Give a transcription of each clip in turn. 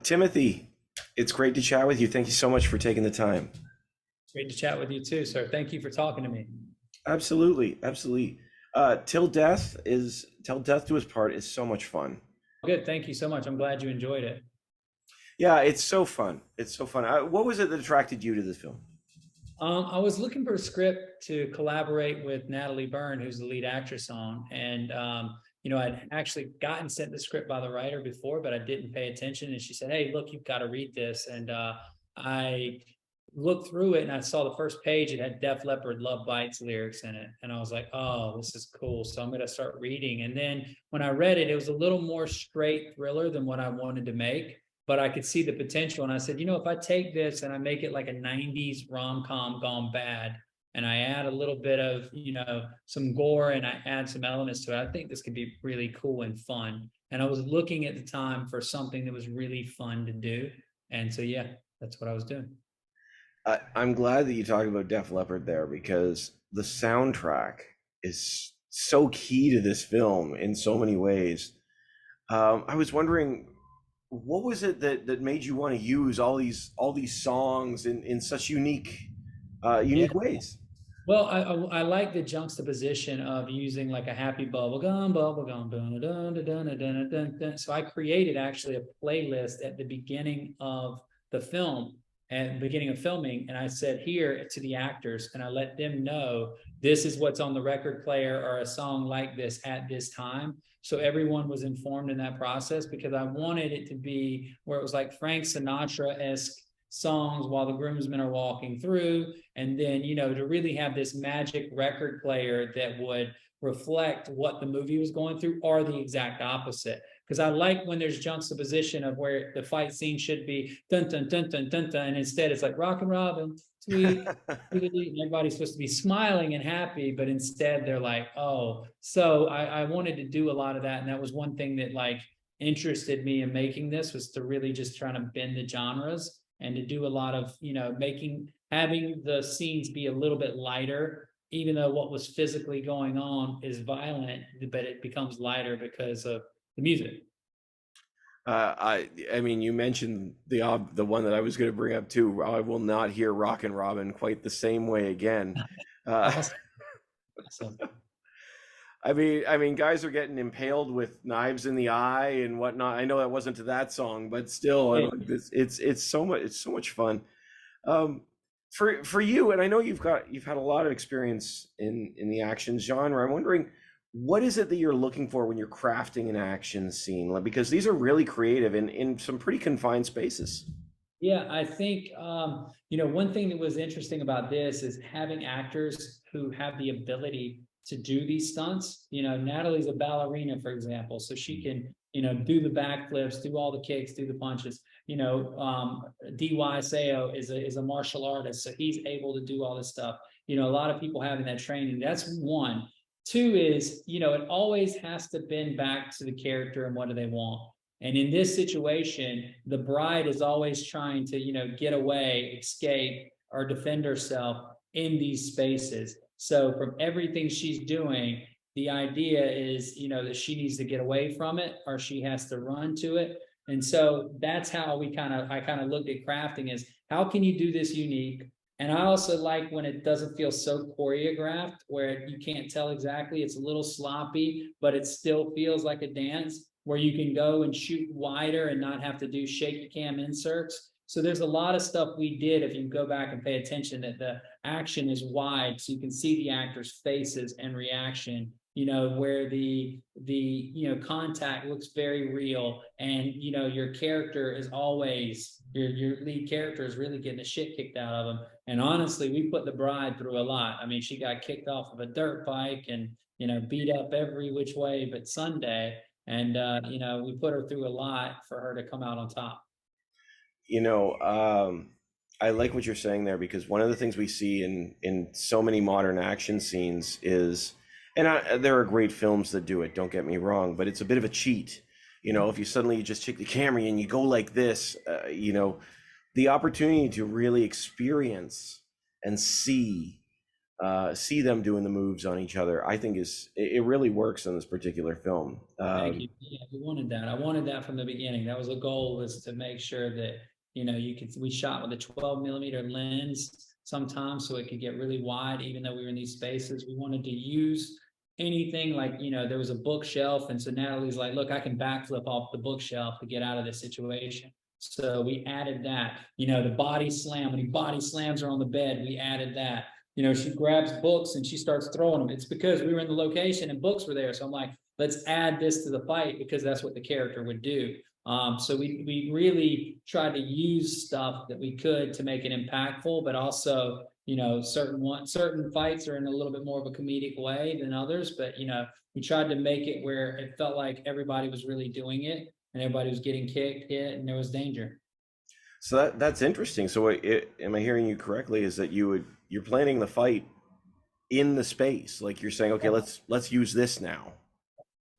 Timothy, it's great to chat with you. Thank you so much for taking the time. Great to chat with you too, sir. Thank you for talking to me. Absolutely, absolutely. Till Death Do Us Part is so much fun. Good. Thank you so much. I'm glad you enjoyed it. Yeah, it's so fun. It's so fun. What was it that attracted you to this film? I was looking for a script to collaborate with Natalie Burn, who's the lead actress on, and I'd actually gotten sent the script by the writer before, but I didn't pay attention. And she said, "Hey, look, you've got to read this." And I looked through it, and I saw the first page. It had Def Leppard "Love Bites" lyrics in it, and I was like, "Oh, this is cool." So I'm going to start reading. And then when I read it, it was a little more straight thriller than what I wanted to make, but I could see the potential. And I said, if I take this and I make it like a 90s rom-com gone bad, and I add a little bit of, some gore and I add some elements to it, I think this could be really cool and fun. And I was looking at the time for something that was really fun to do. And so, yeah, that's what I was doing. I'm glad that you talked about Def Leppard there because the soundtrack is so key to this film in so many ways. I was wondering, what was it that made you want to use all these songs in such Yeah. unique ways? Well, I like the juxtaposition of using like a happy bubble gum, dun, dun, dun, dun, dun, dun, dun, dun. So I created actually a playlist at the beginning of the film and beginning of filming, and I said here to the actors, and I let them know this is what's on the record player or a song like this at this time. So everyone was informed in that process because I wanted it to be where it was like Frank Sinatra-esque songs while the groomsmen are walking through, and then to really have this magic record player that would reflect what the movie was going through or the exact opposite, because I like when there's juxtaposition of where the fight scene should be dun dun dun dun dun dun, and instead it's like Rock and Robin, sweet, and everybody's supposed to be smiling and happy, but instead they're like, oh. So I wanted to do a lot of that, and that was one thing that like interested me in making this, was to really just trying to bend the genres and to do a lot of making having the scenes be a little bit lighter, even though what was physically going on is violent, but it becomes lighter because of the music. I mean, you mentioned the one that I was going to bring up too. I will not hear Rockin' Robin quite the same way again. Uh, Awesome. Awesome. I mean, guys are getting impaled with knives in the eye and whatnot. I know that wasn't to that song, but still, Hey, it's so much fun. Um, for you, and I know you've had a lot of experience in the action genre. I'm wondering, what is it that you're looking for when you're crafting an action scene? Like, because these are really creative in some pretty confined spaces. yeah, I think one thing that was interesting about this is having actors who have the ability to do these stunts. Natalie's a ballerina, for example, so she can do the backflips, do all the kicks, do the punches. DY Seo is a martial artist, so he's able to do all this stuff. A lot of people having that training. That's one. Two is it always has to bend back to the character and what do they want. And in this situation, the bride is always trying to, get away, escape, or defend herself in these spaces. So from everything she's doing, the idea is, that she needs to get away from it or she has to run to it. And so that's how I kind of looked at crafting is how can you do this unique? And I also like when it doesn't feel so choreographed where you can't tell exactly, it's a little sloppy, but it still feels like a dance where you can go and shoot wider and not have to do shaky cam inserts. So there's a lot of stuff we did. If you go back and pay attention, that the action is wide, so you can see the actors' faces and reaction. Where the contact looks very real, and your character is always your lead character is really getting the shit kicked out of them. And honestly, we put the bride through a lot. I mean, she got kicked off of a dirt bike and beat up every which way but Sunday, and we put her through a lot for her to come out on top. You know, I like what you're saying there because one of the things we see in so many modern action scenes is, and there are great films that do it. Don't get me wrong, but it's a bit of a cheat. If you suddenly just take the camera and you go like this, the opportunity to really experience and see see them doing the moves on each other, I think it really works in this particular film. Thank you. Yeah, we wanted that. I wanted that from the beginning. That was a goal, was to make sure that, we shot with a 12 millimeter lens sometimes so it could get really wide, even though we were in these spaces. We wanted to use anything like, there was a bookshelf. And so Natalie's like, look, I can backflip off the bookshelf to get out of this situation. So we added that, the body slam, when he body slams her on the bed, we added that. She grabs books and she starts throwing them. It's because we were in the location and books were there. So I'm like, let's add this to the fight because that's what the character would do. So we really tried to use stuff that we could to make it impactful, but also, certain fights are in a little bit more of a comedic way than others, but we tried to make it where it felt like everybody was really doing it and everybody was getting kicked, hit, and there was danger. So that's interesting. So am I hearing you correctly? Is that you're planning the fight in the space? Like you're saying, okay, let's use this now.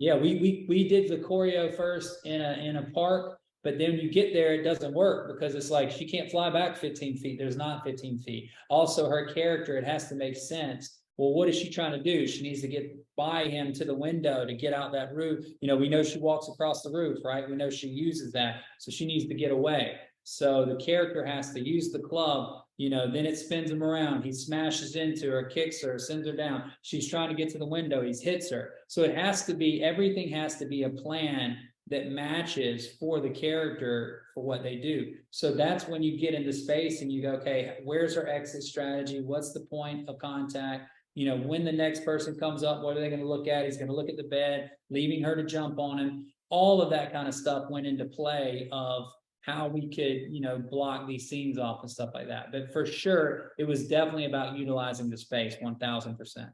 Yeah, we did the choreo first in a park, but then you get there, it doesn't work because it's like she can't fly back 15 feet. There's not 15 feet. Also, her character, it has to make sense. Well, what is she trying to do? She needs to get by him to the window to get out that roof. We know she walks across the roof, right? We know she uses that. So she needs to get away. So the character has to use the club, then it spins him around. He smashes into her, kicks her, sends her down. She's trying to get to the window. He hits her. So everything has to be a plan that matches for the character for what they do. So that's when you get into space and you go, okay, where's her exit strategy? What's the point of contact? When the next person comes up, what are they going to look at? He's going to look at the bed, leaving her to jump on him. All of that kind of stuff went into play of how we could, block these scenes off and stuff like that. But for sure, it was definitely about utilizing the space 1000%.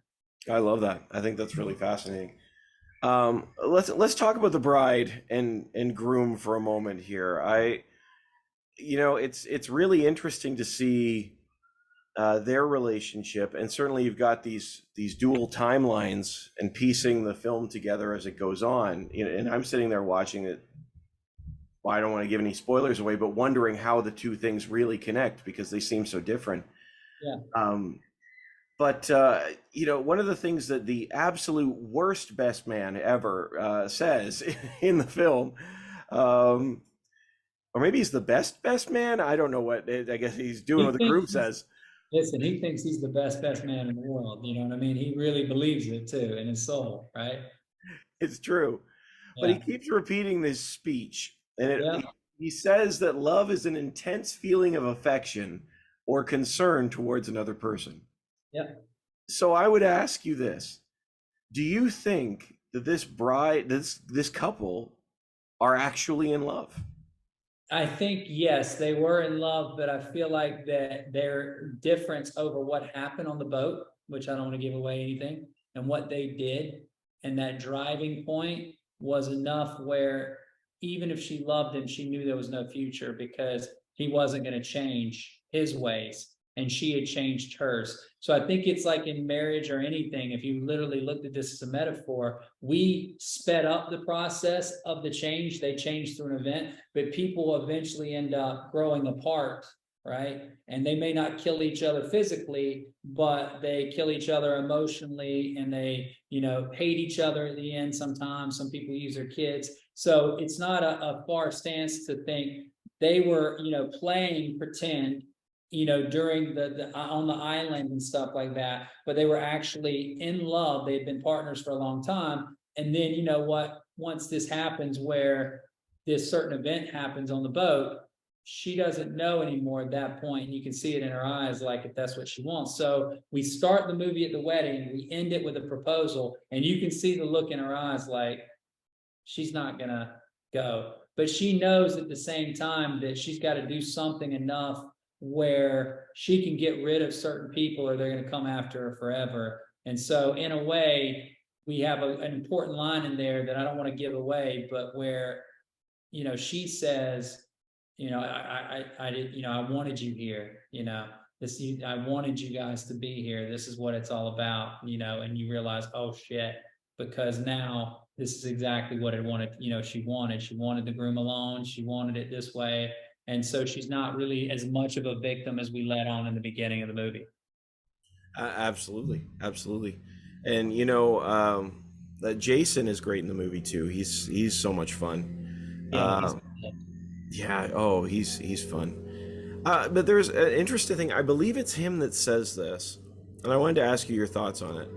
I love that. I think that's really fascinating. Let's talk about the bride and groom for a moment here. It's really interesting to see their relationship, and certainly you've got these dual timelines and piecing the film together as it goes on. And I'm sitting there watching it. Well, I don't want to give any spoilers away, but wondering how the two things really connect because they seem so different. Yeah. But one of the things that the absolute worst best man ever says in the film, or maybe he's the best man. I don't know what. I guess he's doing what the group says. Listen, he thinks he's the best man in the world. You know what I mean? He really believes it too in his soul, right? It's true. But Yeah. he keeps repeating this speech. And Yeah. he says that love is an intense feeling of affection or concern towards another person. Yeah. So I would ask you this. Do you think that this couple are actually in love? I think, yes, they were in love, but I feel like that their difference over what happened on the boat, which I don't want to give away anything, and what they did, and that driving point was enough where even if she loved him, she knew there was no future because he wasn't going to change his ways and she had changed hers. So I think it's like in marriage or anything, if you literally looked at this as a metaphor, we sped up the process of the change. They changed through an event, but people eventually end up growing apart, right? And they may not kill each other physically, but they kill each other emotionally and they, hate each other at the end sometimes. Some people use their kids. So it's not a far stance to think they were, playing pretend, during the on the island and stuff like that, but they were actually in love. They had been partners for a long time. And then, once this happens where this certain event happens on the boat, she doesn't know anymore at that point. And you can see it in her eyes, like if that's what she wants. So we start the movie at the wedding, we end it with a proposal, and you can see the look in her eyes like she's not gonna go. But she knows at the same time that she's got to do something enough where she can get rid of certain people or they're going to come after her forever. And so in a way, we have an important line in there that I don't want to give away, but where, she says, I did, I wanted you here, I wanted you guys to be here. This is what it's all about, and you realize, oh shit, because now this is exactly what it wanted. She wanted the groom alone. She wanted it this way. And so she's not really as much of a victim as we let on in the beginning of the movie. Absolutely, absolutely. And Jason is great in the movie too. He's so much fun. Yeah, he's Yeah, oh, he's fun. But there's an interesting thing. I believe it's him that says this, and I wanted to ask you your thoughts on it.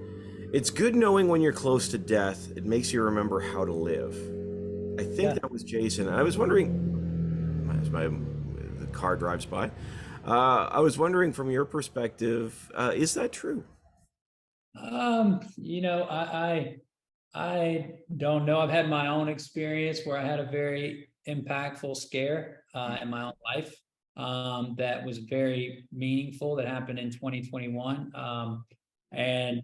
It's good knowing when you're close to death. It makes you remember how to live. I think yeah. that was Jason. I was wondering, as the car drives by, I was wondering from your perspective, is that true? You know, I don't know. I've had my own experience where I had a very impactful scare in my own life that was very meaningful that happened in 2021. And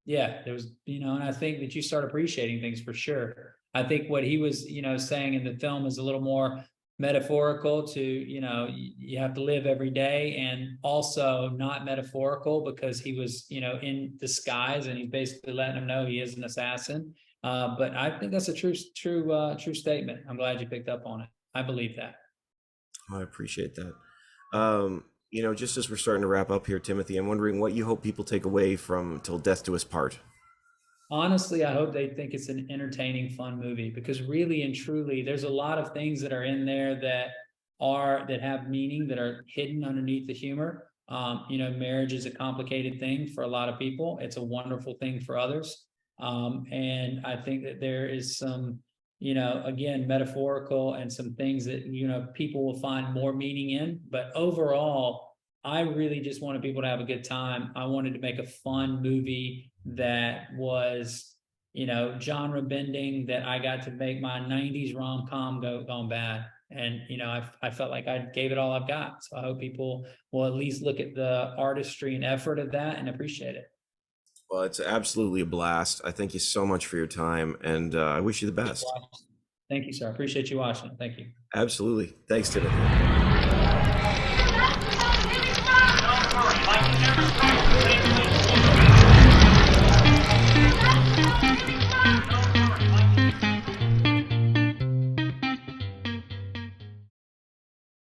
yeah, there was, and I think that you start appreciating things for sure. I think what he was, saying in the film is a little more metaphorical to, you have to live every day, and also not metaphorical because he was, in disguise, and he's basically letting him know he is an assassin. But I think that's a true statement. I'm glad you picked up on it. I believe that. I appreciate that. Just as we're starting to wrap up here, Timothy, I'm wondering what you hope people take away from Till Death Do Us Part. Honestly, I hope they think it's an entertaining, fun movie, because really and truly, there's a lot of things that are in there that have meaning, that are hidden underneath the humor. Marriage is a complicated thing for a lot of people. It's a wonderful thing for others. And I think that there is some, again, metaphorical and some things that, people will find more meaning in. But overall, I really just wanted people to have a good time. I wanted to make a fun movie that was, genre bending, that I got to make my 90s rom-com gone bad. And, I felt like I gave it all I've got. So I hope people will at least look at the artistry and effort of that and appreciate it. Well, it's absolutely a blast. I thank you so much for your time, and I wish you the best. Thank you, sir. I appreciate you watching. Thank you. Absolutely. Thanks, Timothy. Like you never stopped.